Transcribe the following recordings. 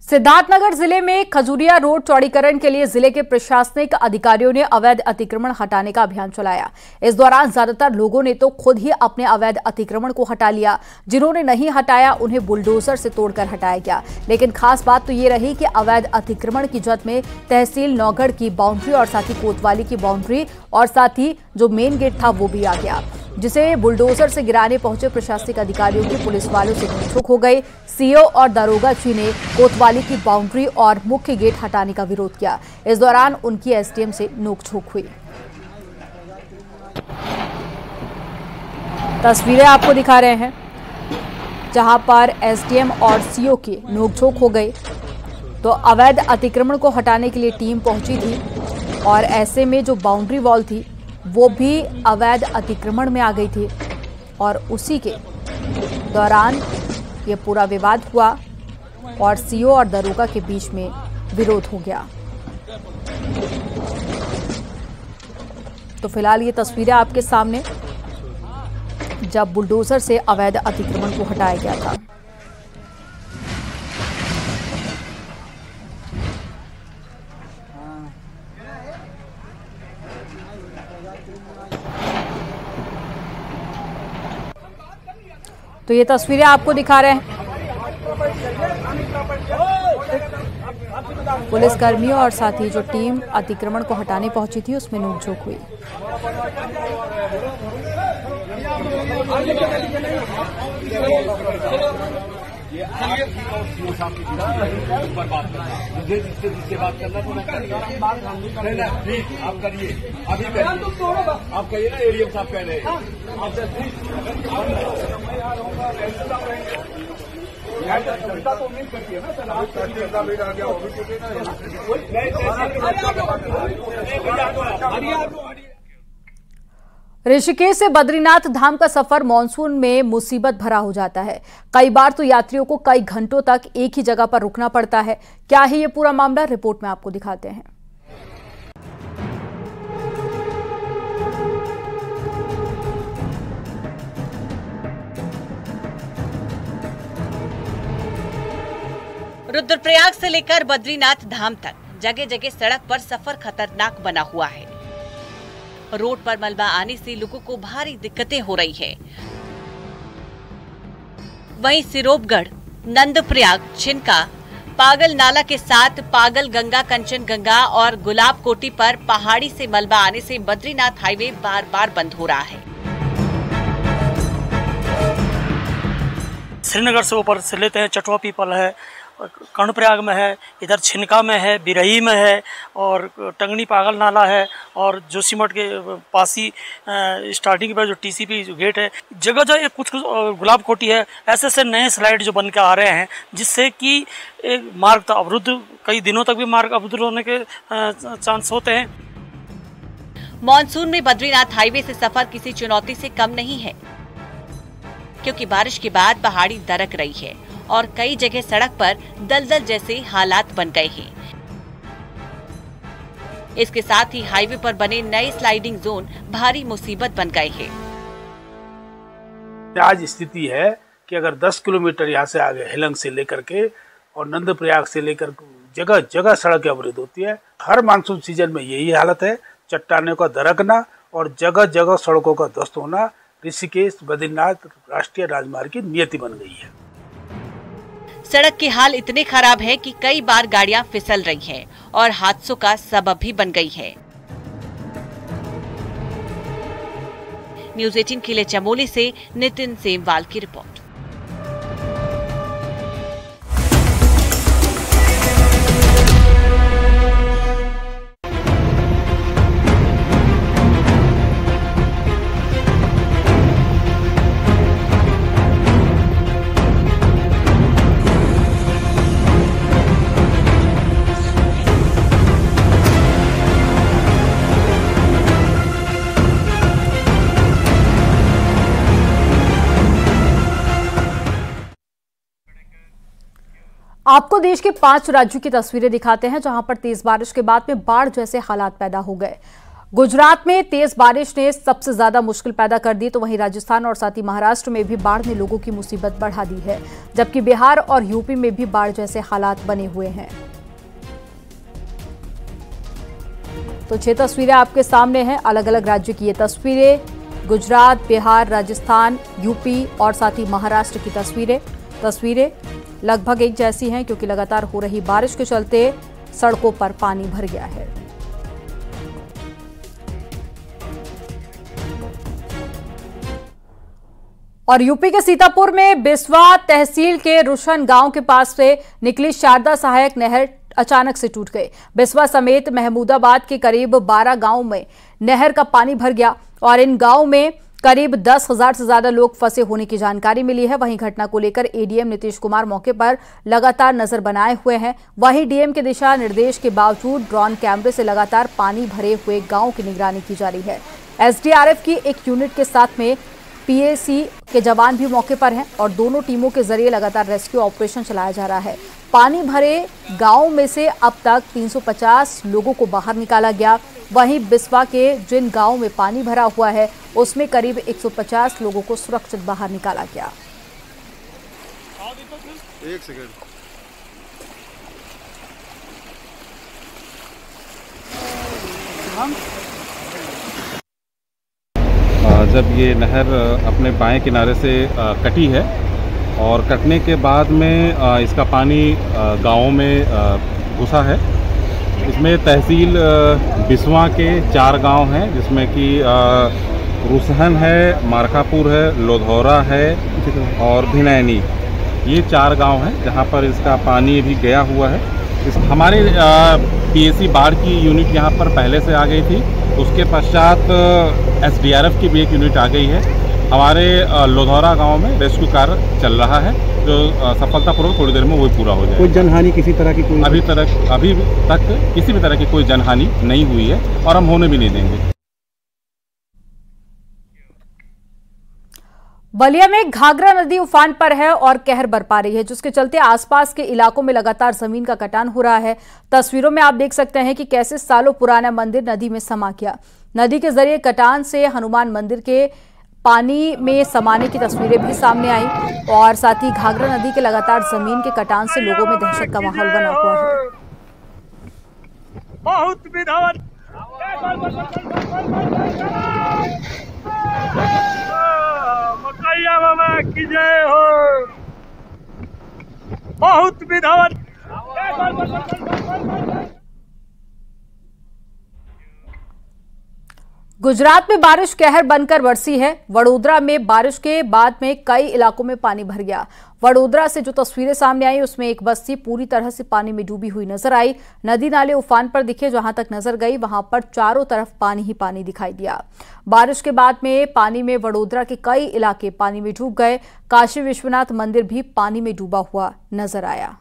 सिद्धार्थनगर जिले में खजूरिया रोड चौड़ीकरण के लिए जिले के प्रशासनिक अधिकारियों ने अवैध अतिक्रमण हटाने का अभियान चलाया। इस दौरान ज्यादातर लोगों ने तो खुद ही अपने अवैध अतिक्रमण को हटा लिया। जिन्होंने नहीं हटाया उन्हें बुलडोजर से तोड़कर हटाया गया। लेकिन खास बात तो ये रही कि अवैध अतिक्रमण की जद में तहसील नौगढ़ की बाउंड्री और साथ ही कोतवाली की बाउंड्री और साथ ही जो मेन गेट था वो भी आ गया, जिसे बुलडोजर से गिराने पहुंचे प्रशासनिक अधिकारियों की पुलिस वालों से नोकझोंक हो गई। सीओ और दारोगा जी ने कोतवाली की बाउंड्री और मुख्य गेट हटाने का विरोध किया। इस दौरान उनकी एसडीएम से नोकझोंक हुई। तस्वीरें आपको दिखा रहे हैं जहां पर एसडीएम और सीओ की नोकझोंक हो गई। तो अवैध अतिक्रमण को हटाने के लिए टीम पहुंची थी और ऐसे में जो बाउंड्री वॉल थी वो भी अवैध अतिक्रमण में आ गई थी और उसी के दौरान ये पूरा विवाद हुआ और सीओ और दरोगा के बीच में विरोध हो गया। तो फिलहाल ये तस्वीरें आपके सामने जब बुलडोजर से अवैध अतिक्रमण को हटाया गया था। तो ये तस्वीरें आपको दिखा रहे हैं पुलिस कर्मियों और साथ ही जो टीम अतिक्रमण को हटाने पहुंची थी उसमें नोकझोंक हुई। मुझे जिससे बात करना तो मैं प्लीज आप करिए, अभी करिए, आप कहिए ना एडीएम साहब कह रहे हैं तो उम्मीद करती है ना सर, आप ऋषिकेश से बद्रीनाथ धाम का सफर मानसून में मुसीबत भरा हो जाता है। कई बार तो यात्रियों को कई घंटों तक एक ही जगह पर रुकना पड़ता है। क्या है ये पूरा मामला, रिपोर्ट में आपको दिखाते हैं। रुद्रप्रयाग से लेकर बद्रीनाथ धाम तक जगह जगह सड़क पर सफर खतरनाक बना हुआ है। रोड पर मलबा आने से लोगों को भारी दिक्कतें हो रही है। वहीं सिरोपगढ़, नंदप्रयाग, छिनका, पागल नाला के साथ पागल गंगा, कंचन गंगा और गुलाब कोटी पर पहाड़ी से मलबा आने से बद्रीनाथ हाईवे बार बार बंद हो रहा है। श्रीनगर से ऊपर से लेते हैं, चटवा पीपल है, कर्णप्रयाग में है, इधर छिनका में है, बिरही में है और टंगनी पागल नाला है और जोशीमठ के पास ही स्टार्टिंग पर जो टीसीपी जो गेट है, जगह जगह कुछ गुलाब कोटी है। ऐसे ऐसे नए स्लाइड जो बन के आ रहे हैं जिससे कि एक मार्ग तो अवरुद्ध, कई दिनों तक भी मार्ग अवरुद्ध होने के चांस होते हैं। मॉनसून में बद्रीनाथ हाईवे से सफर किसी चुनौती से कम नहीं है, क्योंकि बारिश के बाद पहाड़ी दरक रही है और कई जगह सड़क पर दलदल जैसे हालात बन गए हैं। इसके साथ ही हाईवे पर बने नए स्लाइडिंग जोन भारी मुसीबत बन गए हैं। आज स्थिति है कि अगर 10 किलोमीटर यहाँ से आगे हेलंग से लेकर के और नंदप्रयाग से लेकर जगह जगह सड़कें अवरुद्ध होती है। हर मानसून सीजन में यही हालत है, चट्टानों का दरकना और जगह जगह सड़कों का ध्वस्त होना ऋषिकेश बद्रीनाथ राष्ट्रीय राजमार्ग की नियति बन गई है। सड़क के हाल इतने खराब है कि कई बार गाड़ियां फिसल रही हैं और हादसों का सबब भी बन गई है। न्यूज़ 18 के लिए चमोली से नितिन सेमवाल की रिपोर्ट। आपको देश के 5 राज्यों की तस्वीरें दिखाते हैं जहां पर तेज बारिश के बाद में बाढ़ जैसे हालात पैदा हो गए। गुजरात में तेज बारिश ने सबसे ज्यादा मुश्किल पैदा कर दी, तो वहीं राजस्थान और साथ ही महाराष्ट्र में भी बाढ़ ने लोगों की मुसीबत बढ़ा दी है, जबकि बिहार और यूपी में भी बाढ़ जैसे हालात बने हुए हैं। तो 6 तस्वीरें आपके सामने हैं, अलग अलग राज्य की ये तस्वीरें, गुजरात, बिहार, राजस्थान, यूपी और साथ ही महाराष्ट्र की तस्वीरें लगभग एक जैसी हैं, क्योंकि लगातार हो रही बारिश के चलते सड़कों पर पानी भर गया है। और यूपी के सीतापुर में बिस्वा तहसील के रुशन गांव के पास से निकली शारदा सहायक नहर अचानक से टूट गई। बिस्वा समेत महमूदाबाद के करीब 12 गांवों में नहर का पानी भर गया और इन गांवों में करीब 10,000 से ज्यादा लोग फंसे होने की जानकारी मिली है। वहीं घटना को लेकर एडीएम नीतीश कुमार मौके पर लगातार नजर बनाए हुए हैं। वहीं डीएम के दिशा निर्देश के बावजूद ड्रोन कैमरे से लगातार पानी भरे हुए गांव की निगरानी की जा रही है। एसडीआरएफ की एक यूनिट के साथ में पीएसी के जवान भी मौके पर हैं और दोनों टीमों के जरिए लगातार रेस्क्यू ऑपरेशन चलाया जा रहा है। पानी भरे गांव में से अब तक 350 लोगों को बाहर निकाला गया। वहीं बिस्वा के जिन गांवों में पानी भरा हुआ है उसमें करीब 150 लोगों को सुरक्षित बाहर निकाला गया। एक सेकंड। जब ये नहर अपने बाएं किनारे से कटी है और कटने के बाद में इसका पानी गाँवों में घुसा है। इसमें तहसील बिस्वा के 4 गांव हैं, जिसमें कि रुसहन है, मारखापुर है, लोधौरा है और भिनैनी। ये 4 गांव हैं जहां पर इसका पानी भी गया हुआ है। हमारे पीएसी बाढ़ की यूनिट यहां पर पहले से आ गई थी। उसके पश्चात एसडीआरएफ की भी एक यूनिट आ गई है। हमारे लोधौरा गांव में रेस्क्यू कार्य चल रहा है, जो सफलतापूर्वक थोड़ी देर में वो पूरा हो जाएगा। कोई जनहानि किसी तरह की कोई अभी तक किसी भी तरह की कोई जनहानि नहीं हुई है और हम होने भी नहीं देंगे। बलिया में घाघरा नदी उफान पर है और कहर बरपा रही है, जिसके चलते आसपास के इलाकों में लगातार जमीन का कटान हो रहा है। तस्वीरों में आप देख सकते हैं कि कैसे सालों पुराना मंदिर नदी में समा गया। नदी के जरिए कटान से हनुमान मंदिर के पानी में समाने की तस्वीरें भी सामने आई और साथ ही घाघरा नदी के लगातार जमीन के कटान से लोगों में दहशत का माहौल बना हुआ है। बहुत विधान मकैया बाबा की जय हो। बहुत विधान गुजरात में बारिश कहर बनकर बरसी है। वडोदरा में बारिश के बाद में कई इलाकों में पानी भर गया। वडोदरा से जो तस्वीरें सामने आई उसमें एक बस्ती पूरी तरह से पानी में डूबी हुई नजर आई। नदी नाले उफान पर दिखे, जहां तक नजर गई वहां पर चारों तरफ पानी ही पानी दिखाई दिया। बारिश के बाद में पानी में वडोदरा के कई इलाके पानी में डूब गए। काशी विश्वनाथ मंदिर भी पानी में डूबा हुआ नजर आया।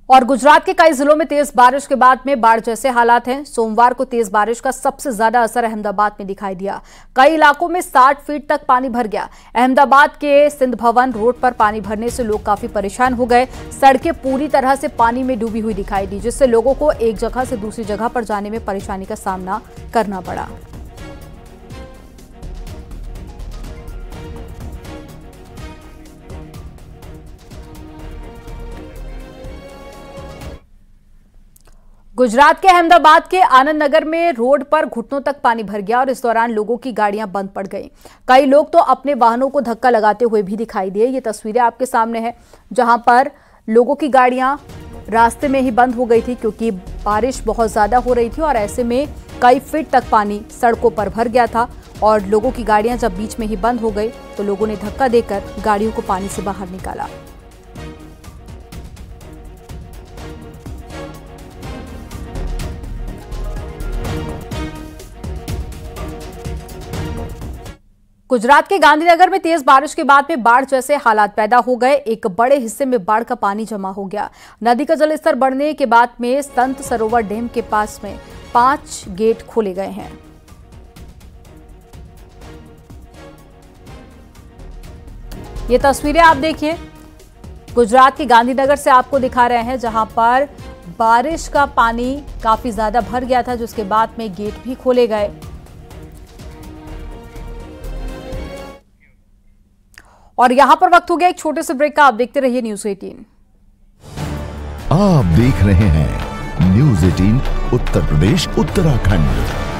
और गुजरात के कई जिलों में तेज बारिश के बाद में बाढ़ जैसे हालात हैं। सोमवार को तेज बारिश का सबसे ज्यादा असर अहमदाबाद में दिखाई दिया। कई इलाकों में 60 फीट तक पानी भर गया। अहमदाबाद के सिंध भवन रोड पर पानी भरने से लोग काफी परेशान हो गए। सड़कें पूरी तरह से पानी में डूबी हुई दिखाई दी, जिससे लोगों को एक जगह से दूसरी जगह पर जाने में परेशानी का सामना करना पड़ा। गुजरात के अहमदाबाद के आनंद नगर में रोड पर घुटनों तक पानी भर गया और इस दौरान लोगों की गाड़ियां बंद पड़ गईं। कई लोग तो अपने वाहनों को धक्का लगाते हुए भी दिखाई दिए। ये तस्वीरें आपके सामने हैं, जहां पर लोगों की गाड़ियां रास्ते में ही बंद हो गई थी, क्योंकि बारिश बहुत ज्यादा हो रही थी और ऐसे में कई फीट तक पानी सड़कों पर भर गया था और लोगों की गाड़ियां जब बीच में ही बंद हो गई तो लोगों ने धक्का देकर गाड़ियों को पानी से बाहर निकाला। गुजरात के गांधीनगर में तेज बारिश के बाद में बाढ़ जैसे हालात पैदा हो गए। एक बड़े हिस्से में बाढ़ का पानी जमा हो गया। नदी का जलस्तर बढ़ने के बाद में संत सरोवर डैम के पास में 5 गेट खोले गए हैं। ये तस्वीरें आप देखिए, गुजरात के गांधीनगर से आपको दिखा रहे हैं, जहां पर बारिश का पानी काफी ज्यादा भर गया था, जिसके बाद में गेट भी खोले गए। और यहां पर वक्त हो गया एक छोटे से ब्रेक का। आप देखते रहिए न्यूज़ 18। आप देख रहे हैं न्यूज़ 18 उत्तर प्रदेश उत्तराखंड।